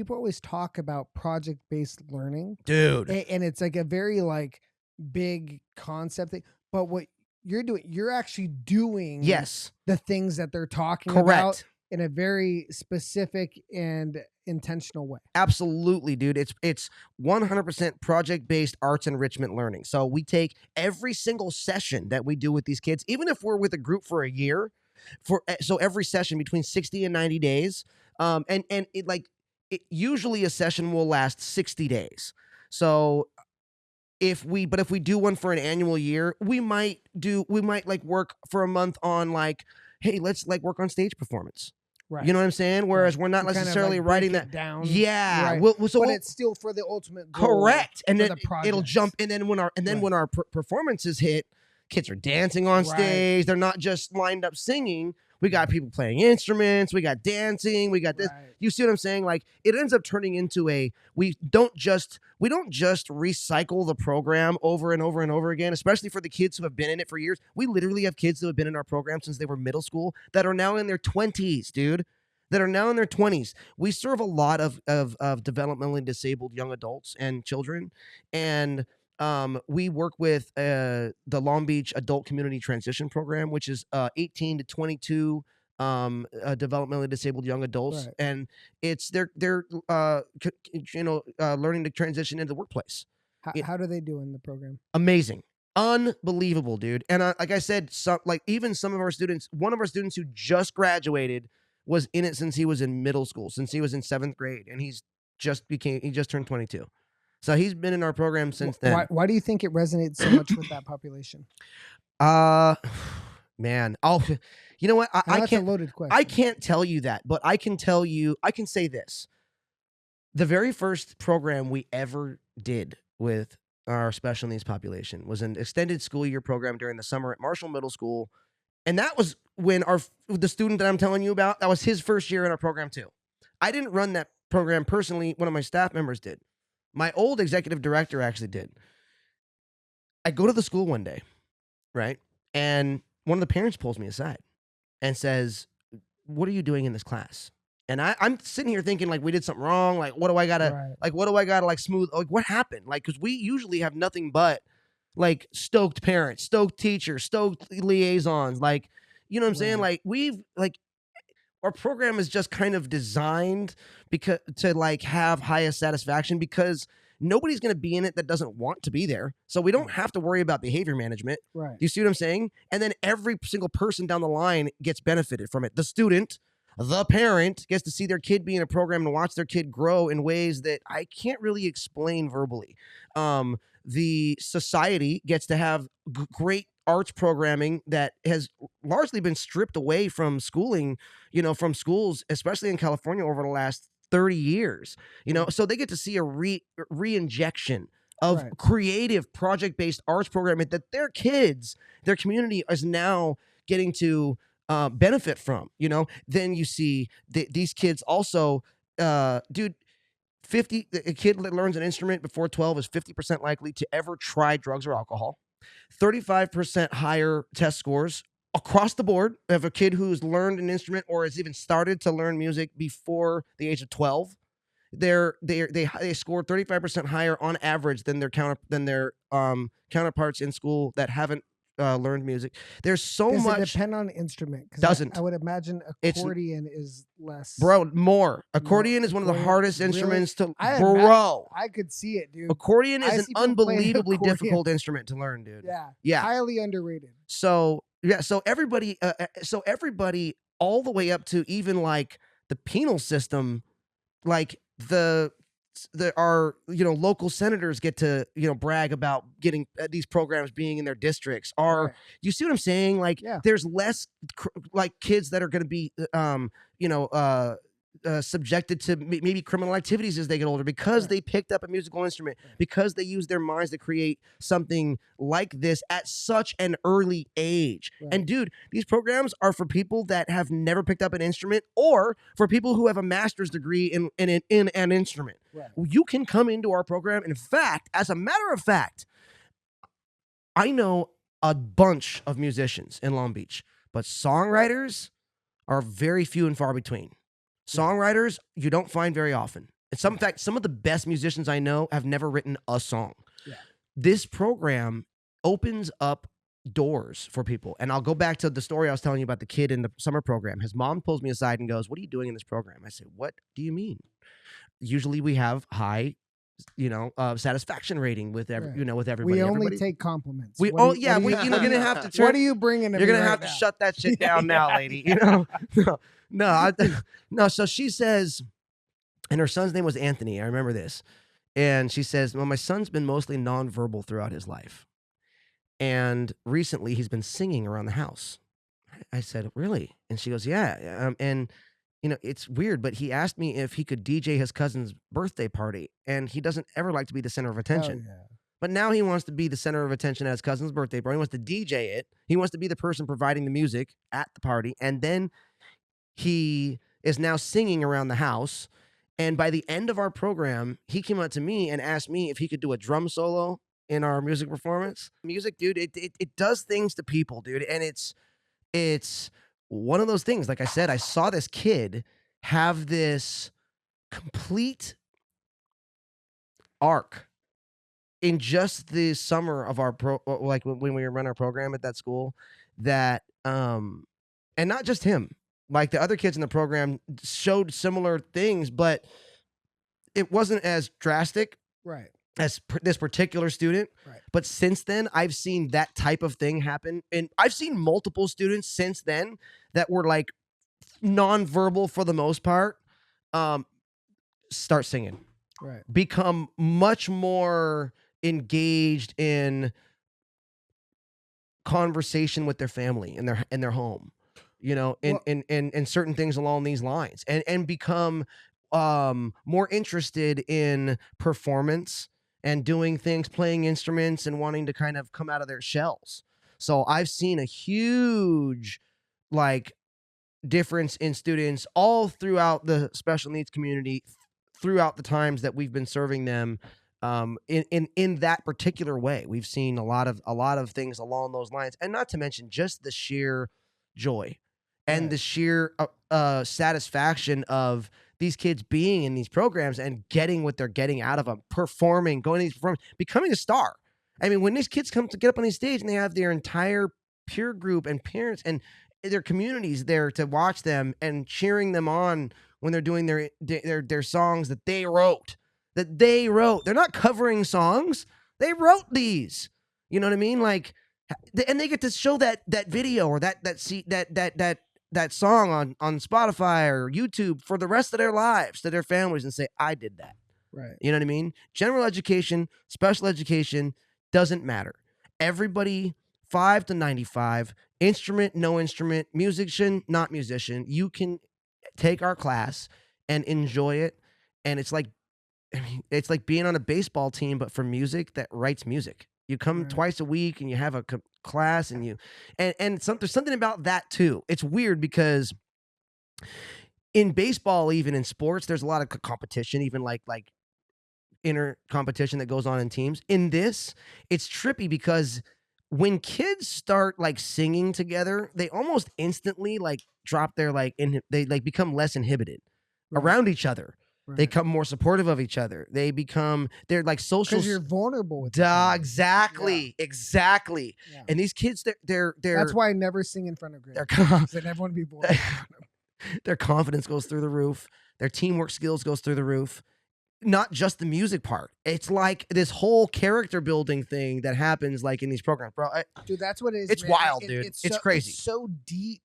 people always talk about project-based learning, dude. and it's like a very like big concept thing. But what you're doing, you're actually doing Yes, the things that they're talking about correct. in a very specific and intentional way. Absolutely, dude. It's 100% project-based arts enrichment learning. So we take every single session that we do with these kids, even if we're with a group for a year, so every session between 60 and 90 days. And it like it usually a session will last 60 days. So if we do one for an annual year, we might like work for a month on like, hey, let's like work on stage performance. Right. You know what I'm saying? Whereas we're not You kind of, necessarily like, break writing it that down. Yeah, Right. so But we'll, it's still for the ultimate goal. correct, and for then the it'll jump, projects. and then when Right. our performances hit, kids are dancing on Right. stage. They're not just lined up singing. We got people playing instruments. We got dancing. We got this. Right. You see what I'm saying? Like it ends up turning into we don't just recycle the program over and over and over again, especially for the kids who have been in it for years. We literally have kids who have been in our program since they were middle school that are now in their 20s, dude. That are now in their 20s. We serve a lot of developmentally disabled young adults and children, and we work with the Long Beach Adult Community Transition Program, which is 18 to 22 developmentally disabled young adults, Right. and it's they're learning to transition into the workplace. How do they do in the program? Amazing. Unbelievable, dude. And like I said, even some of our students, one of our students who just graduated was in it since he was in middle school, since he was in 7th grade, and he just turned 22. So he's been in our program since then. Why do you think it resonates so much with that population? Man, you know what? I That's can't. a loaded question. I can't tell you that, but I can tell you. I can say this: the very first program we ever did with our special needs population was an extended school year program during the summer at Marshall Middle School, and that was when the student that I'm telling you about, that was his first year in our program too. I didn't run that program personally. One of my staff members did. My old executive director actually did. I go to the school one day, right? And one of the parents pulls me aside and says, "What are you doing in this class?" And I'm sitting here thinking like we did something wrong. Like, what do I gotta like smooth? Like, what happened? Like, because we usually have nothing but like stoked parents, stoked teachers, stoked liaisons. Like, you know what I'm saying? Like our program is just kind of designed to like have highest satisfaction because nobody's going to be in it that doesn't want to be there. So we don't have to worry about behavior management. Right. Do you see what I'm saying? And then every single person down the line gets benefited from it. The student, the parent gets to see their kid be in a program and watch their kid grow in ways that I can't really explain verbally. The society gets to have great arts programming that has largely been stripped away from schooling, from schools, especially in California over the last 30 years, so they get to see a re-injection of creative project-based arts programming that their kids, their community is now getting to benefit from, Then you see these kids also, dude, a kid that learns an instrument before 12 is 50% likely to ever try drugs or alcohol. 35% higher test scores across the board of a kid who's learned an instrument or has even started to learn music before the age of 12. They scored 35% higher on average than their counterparts in school that haven't learned music. There's so Does much. Does it depend on instrument? Doesn't. I would imagine accordion is less. Bro, more. Accordion is one of the hardest instruments to. Bro. I could see it, dude. Accordion is an unbelievably difficult instrument to learn, dude. Yeah. Highly underrated. So everybody all the way up to even like the penal system, like our local senators get to brag about getting these programs being in their districts. You see what I'm saying? Like there's less like kids that are going to be subjected to maybe criminal activities as they get older because they picked up a musical instrument, because they use their minds to create something like this at such an early age. And dude, these programs are for people that have never picked up an instrument or for people who have a master's degree in an instrument. You can come into our program. In fact, as a matter of fact, I know a bunch of musicians in Long Beach, but songwriters are very few and far between. Songwriters, you don't find very often. In fact, some of the best musicians I know have never written a song. Yeah. This program opens up doors for people. And I'll go back to the story I was telling you about the kid in the summer program. His mom pulls me aside and goes, "What are you doing in this program?" I say, "What do you mean?" Usually we have high, satisfaction rating with Right. with everybody. We only Everybody, take compliments. we What oh do you- yeah, what do you- you're gonna have to What turn. are you bringing to You're me gonna right have to now? shut that shit down now, lady. No. So she says, and her son's name was Anthony. I remember this. And she says, "Well, my son's been mostly nonverbal throughout his life. And recently he's been singing around the house." I said, "Really?" And she goes, "Yeah. And it's weird, but he asked me if he could DJ his cousin's birthday party, and he doesn't ever like to be the center of Hell attention. yeah. But now he wants to be the center of attention at his cousin's birthday party. He wants to DJ it. He wants to be the person providing the music at the party. And then he is now singing around the house. And by the end of our program, he came up to me and asked me if he could do a drum solo in our music performance. Music, dude, it does things to people, dude. And it's one of those things. Like I said, I saw this kid have this complete arc in just the summer of our like when we run our program at that school, that and not just him, like the other kids in the program showed similar things, but it wasn't as drastic Right. as this particular student. Right. But since then, I've seen that type of thing happen. And I've seen multiple students since then that were like nonverbal for the most part, start singing, Right. become much more engaged in conversation with their family in their home, and certain things along these lines, and become more interested in performance and doing things, playing instruments, and wanting to kind of come out of their shells. So I've seen a huge like difference in students all throughout the special needs community, throughout the times that we've been serving them. In that particular way, we've seen a lot of things along those lines, and not to mention just the sheer joy and Right. the sheer satisfaction of these kids being in these programs and getting what they're getting out of them, performing, going to these performances, becoming a star. I mean, when these kids come to get up on these stage and they have their entire peer group and parents and their communities there to watch them and cheering them on when they're doing their songs that they wrote. They're not covering songs. They wrote these. You know what I mean? Like, and they get to show that video or that song on Spotify or YouTube for the rest of their lives to their families and say, "I did that." Right. You know what I mean? General education, special education, doesn't matter. Everybody, 5 to 95, instrument, no instrument, musician, not musician, you can take our class and enjoy it. And it's like being on a baseball team, but for music that writes music. You come Right. twice a week and you have a class, and there's something about that too. It's weird because in baseball, even in sports, there's a lot of competition, even like inner competition that goes on in teams. In this, it's trippy because when kids start like singing together, they almost instantly like drop their they like become less inhibited Right. around each other. They Right. become more supportive of each other. They're like social. Because you're vulnerable with Duh, them. exactly. Yeah. And these kids, they're That's why I never sing in front of their groups. Because I never want to be vulnerable. their confidence goes through the roof. Their teamwork skills goes through the roof. Not just the music part. It's like this whole character building thing that happens like in these programs, bro. Dude, that's what it is. It's man. wild, dude. It's crazy. It's so deep